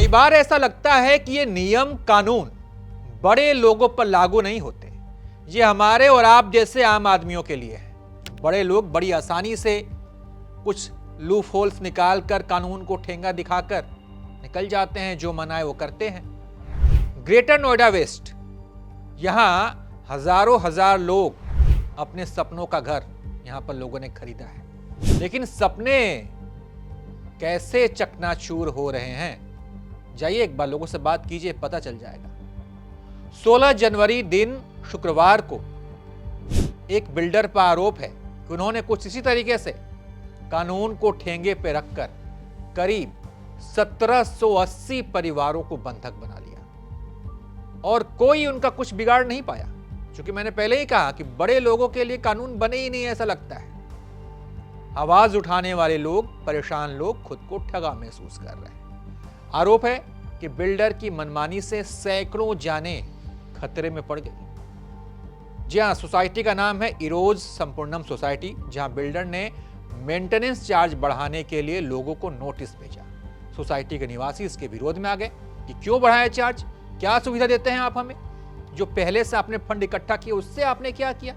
कई बार ऐसा लगता है कि ये नियम कानून बड़े लोगों पर लागू नहीं होते, ये हमारे और आप जैसे आम आदमियों के लिए है। बड़े लोग बड़ी आसानी से कुछ लूप होल्स निकाल कर कानून को ठेंगा दिखाकर निकल जाते हैं, जो मना है वो करते हैं। ग्रेटर नोएडा वेस्ट, यहां हजारों हजार लोग अपने सपनों का घर यहां पर लोगों ने खरीदा है, लेकिन सपने कैसे चकनाचूर हो रहे हैं, जाइए एक बार लोगों से बात कीजिए, पता चल जाएगा। 16 जनवरी दिन शुक्रवार को एक बिल्डर पर आरोप है कि उन्होंने कुछ इसी तरीके से कानून को ठेंगे पे रखकर करीब 1780 परिवारों को बंधक बना लिया और कोई उनका कुछ बिगाड़ नहीं पाया। क्योंकि मैंने पहले ही कहा कि बड़े लोगों के लिए कानून बने ही नहीं, ऐसा लगता है। आवाज उठाने वाले लोग, परेशान लोग खुद को ठगा महसूस कर रहे हैं। आरोप है कि बिल्डर की मनमानी से सैकड़ों जानें खतरे में पड़ गई। जी हां, सोसाइटी का नाम है इरोज संपूर्णम सोसाइटी, जहां बिल्डर ने मेंटेनेंस चार्ज बढ़ाने के लिए लोगों को नोटिस भेजा। सोसाइटी के निवासी इसके विरोध में आ गए कि क्यों बढ़ाया चार्ज, क्या सुविधा देते हैं आप हमें, जो पहले से आपने फंड इकट्ठा किया उससे आपने क्या किया।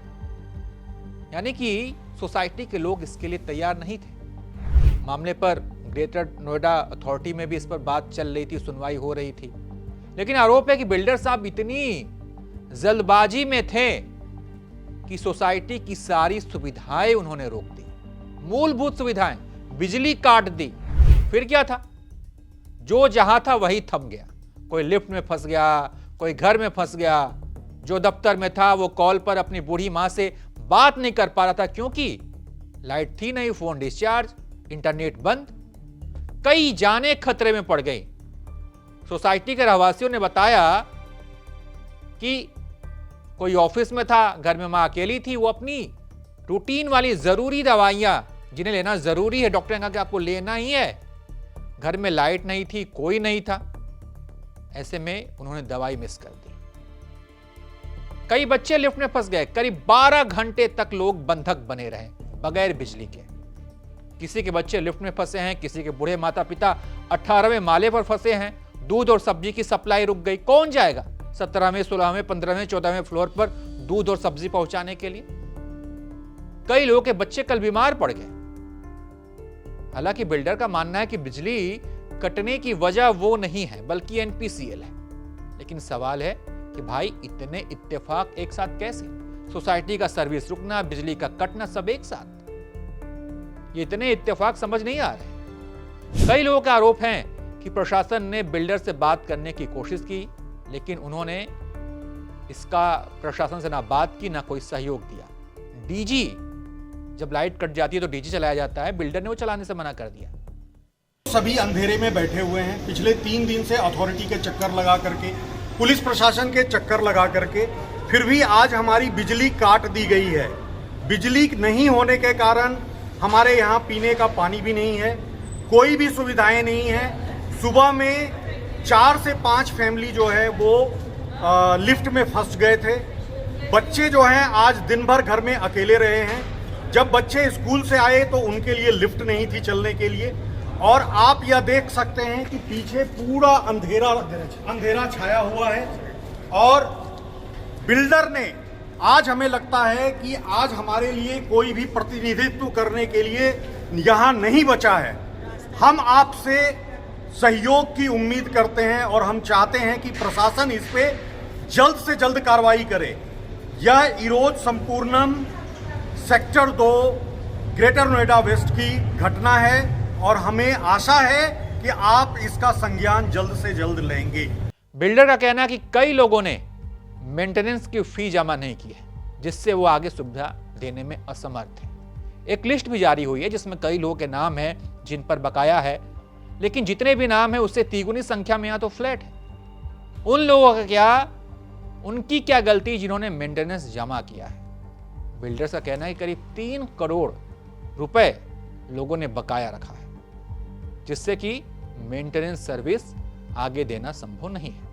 यानी कि सोसाइटी के लोग इसके लिए तैयार नहीं थे। मामले पर ग्रेटर नोएडा अथॉरिटी में भी इस पर बात चल रही थी, सुनवाई हो रही थी, लेकिन आरोप है कि बिल्डर साहब इतनी जल्दबाजी में थे कि सोसाइटी की सारी सुविधाएं उन्होंने रोक दी। मूलभूत सुविधाएं, बिजली काट दी। फिर क्या था, जो जहां था वही थम गया। कोई लिफ्ट में फंस गया, कोई घर में फंस गया। जो दफ्तर में था वो कॉल पर अपनी बूढ़ी मां से बात नहीं कर पा रहा था, क्योंकि लाइट थी नहीं, फोन डिस्चार्ज, इंटरनेट बंद। कई जानें खतरे में पड़ गई। सोसाइटी के रहवासियों ने बताया कि कोई ऑफिस में था, घर में मां अकेली थी, वो अपनी रूटीन वाली जरूरी दवाइयां जिन्हें लेना जरूरी है, डॉक्टर ने कहा कि आपको लेना ही है, घर में लाइट नहीं थी, कोई नहीं था। ऐसे में उन्होंने दवाई मिस कर दी। कई बच्चे लिफ्ट में फंस गए। करीब 12 घंटे तक लोग बंधक बने रहे बगैर बिजली के। किसी के बच्चे लिफ्ट में फंसे हैं, किसी के बूढ़े माता पिता 18वें माले पर फंसे हैं। दूध और सब्जी की सप्लाई रुक गई। कौन जाएगा 17वें, 16वें, 15वें, 14वें फ्लोर पर दूध और सब्जी पहुंचाने के लिए। कई लोगों के बच्चे कल बीमार पड़ गए। हालांकि बिल्डर का मानना है कि बिजली कटने की वजह वो नहीं है, बल्कि एनपीसीएल है। लेकिन सवाल है कि भाई इतने इत्तेफाक एक साथ कैसे? सोसाइटी का सर्विस रुकना, बिजली का कटना, सब एक साथ। ये इतने इत्तेफाक समझ नहीं आ रहे। कई लोगों का आरोप है कि प्रशासन ने बिल्डर से बात करने की कोशिश की, लेकिन उन्होंने इसका प्रशासन से ना बात की, ना कोई सहयोग दिया। डीजी, जब लाइट कट जाती है तो डीजी चलाया जाता है, बिल्डर ने वो चलाने से मना कर दिया। सभी अंधेरे में बैठे हुए हैं। पिछले 3 दिन से अथॉरिटी के चक्कर लगा करके, पुलिस प्रशासन के चक्कर लगा करके, फिर भी आज हमारी बिजली काट दी गई है। बिजली नहीं होने के कारण हमारे यहाँ पीने का पानी भी नहीं है, कोई भी सुविधाएं नहीं है। सुबह में 4 से 5 फैमिली जो है वो लिफ्ट में फंस गए थे। बच्चे जो हैं आज दिन भर घर में अकेले रहे हैं। जब बच्चे स्कूल से आए तो उनके लिए लिफ्ट नहीं थी चलने के लिए। और आप यह देख सकते हैं कि पीछे पूरा अंधेरा छाया हुआ है। और बिल्डर ने, आज हमें लगता है कि आज हमारे लिए कोई भी प्रतिनिधित्व करने के लिए यहाँ नहीं बचा है। हम आपसे सहयोग की उम्मीद करते हैं और हम चाहते हैं कि प्रशासन इस पे जल्द से जल्द कार्रवाई करे। यह Eros Sampoornam sector 2 greater Noida west की घटना है और हमें आशा है कि आप इसका संज्ञान जल्द से जल्द लेंगे। बिल्डर का कहना है कि कई लोगों ने मेंटेनेंस की फी जमा नहीं की है, जिससे वो आगे सुविधा देने में असमर्थ है। एक लिस्ट भी जारी हुई है जिसमें कई लोगों के नाम हैं जिन पर बकाया है, लेकिन जितने भी नाम है उससे तिगुनी संख्या में यहाँ तो फ्लैट है। उन लोगों का क्या, उनकी क्या गलती जिन्होंने मेंटेनेंस जमा किया है। बिल्डर्स का कहना है करीब 3 करोड़ रुपए लोगों ने बकाया रखा है, जिससे कि मेंटेनेंस सर्विस आगे देना संभव नहीं है।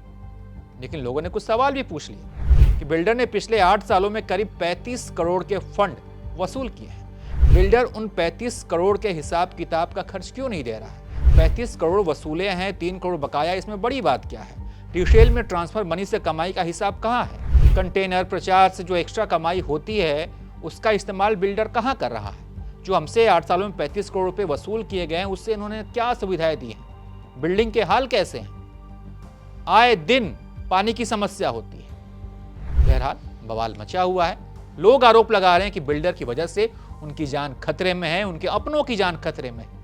लेकिन लोगों ने कुछ सवाल भी पूछ लिए कि बिल्डर ने पिछले 8 सालों में करीब 35 करोड़ के फंड वसूल किए हैं। बिल्डर उन 35 करोड़ के हिसाब किताब का खर्च क्यों नहीं दे रहा है? 35 करोड़ वसूले हैं, 3 करोड़ बकाया, इसमें बड़ी बात क्या है? टीसीएल में ट्रांसफर मनी से कमाई का हिसाब कहाँ है? कंटेनर प्रचार से जो एक्स्ट्रा कमाई होती है उसका इस्तेमाल बिल्डर कहाँ कर रहा है? जो हमसे 8 सालों में 35 करोड़ रुपए वसूल किए गए हैं उससे इन्होंने क्या सुविधाएं दी हैं? बिल्डिंग के हाल कैसे हैं? आए दिन पानी की समस्या होती है। बहरहाल बवाल मचा हुआ है। लोग आरोप लगा रहे हैं कि बिल्डर की वजह से उनकी जान खतरे में है, उनके अपनों की जान खतरे में है,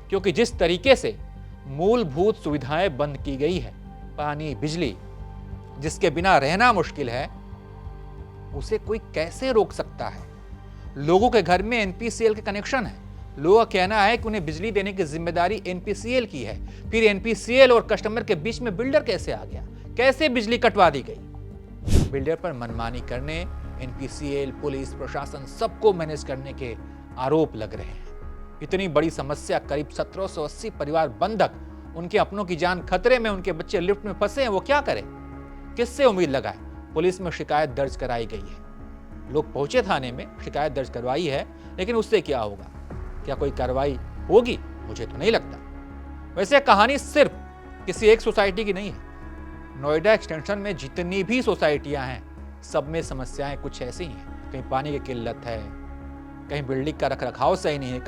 क्योंकि जिस तरीके से मूलभूत सुविधाएं बंद की गई है, पानी, बिजली, जिसके बिना रहना मुश्किल है, उसे कोई कैसे रोक सकता है? लोगों के घर में एनपीसीएल के कनेक्शन है। लोगों का कहना है कि उन्हें बिजली देने की जिम्मेदारी एनपीसीएल की है। फिर एनपीसीएल और कस्टमर के बीच में बिल्डर कैसे आ गया? कैसे बिजली कटवा दी गई? बिल्डर पर मनमानी करने एनपीसीएल, पुलिस, प्रशासन सबको मैनेज करने के आरोप लग रहे हैं। इतनी बड़ी समस्या, करीब 1780 परिवार बंधक, उनके अपनों की जान खतरे में, उनके बच्चे लिफ्ट में फंसे हैं, वो क्या करें? किससे उम्मीद लगाए? पुलिस में शिकायत दर्ज कराई गई है। लोग पहुंचे थाने में, शिकायत दर्ज करवाई है, लेकिन उससे क्या होगा? क्या कोई कार्रवाई होगी? मुझे तो नहीं लगता। वैसे कहानी सिर्फ किसी एक सोसाइटी की नहीं है। नोएडा एक्सटेंशन में जितनी भी सोसाइटियां हैं, सब में समस्याएं कुछ ऐसी ही हैं। कहीं पानी की किल्लत है, कहीं बिल्डिंग का रखरखाव सही नहीं है,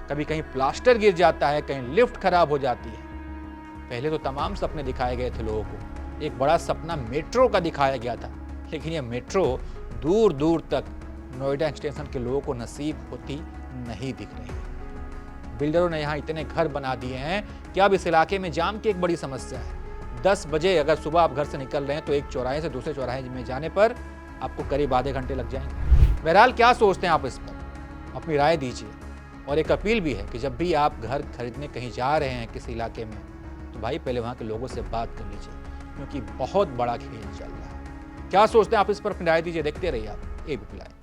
कभी कहीं प्लास्टर गिर जाता है, कहीं लिफ्ट खराब हो जाती है। पहले तो तमाम सपने दिखाए गए थे लोगों को। एक बड़ा सपना मेट्रो का दिखाया गया था, लेकिन यह मेट्रो दूर दूर तक नोएडा एक्सटेंशन के लोगों को नसीब होती नहीं दिख रही है। बिल्डरों ने यहाँ इतने घर बना दिए हैं कि अब इस इलाके में जाम की एक बड़ी समस्या है। 10 बजे अगर सुबह आप घर से निकल रहे हैं तो एक चौराहे से दूसरे चौराहे में जाने पर आपको करीब आधे घंटे लग जाएंगे। बहरहाल क्या सोचते हैं आप इस पर? अपनी राय दीजिए। और एक अपील भी है कि जब भी आप घर खरीदने कहीं जा रहे हैं किसी इलाके में, तो भाई पहले वहाँ के लोगों से बात कर लीजिए, क्योंकि बहुत बड़ा खेल चल रहा है। क्या सोचते हैं आप इस पर? अपनी राय दीजिए। देखते रहिए आप एबीपी लाइव।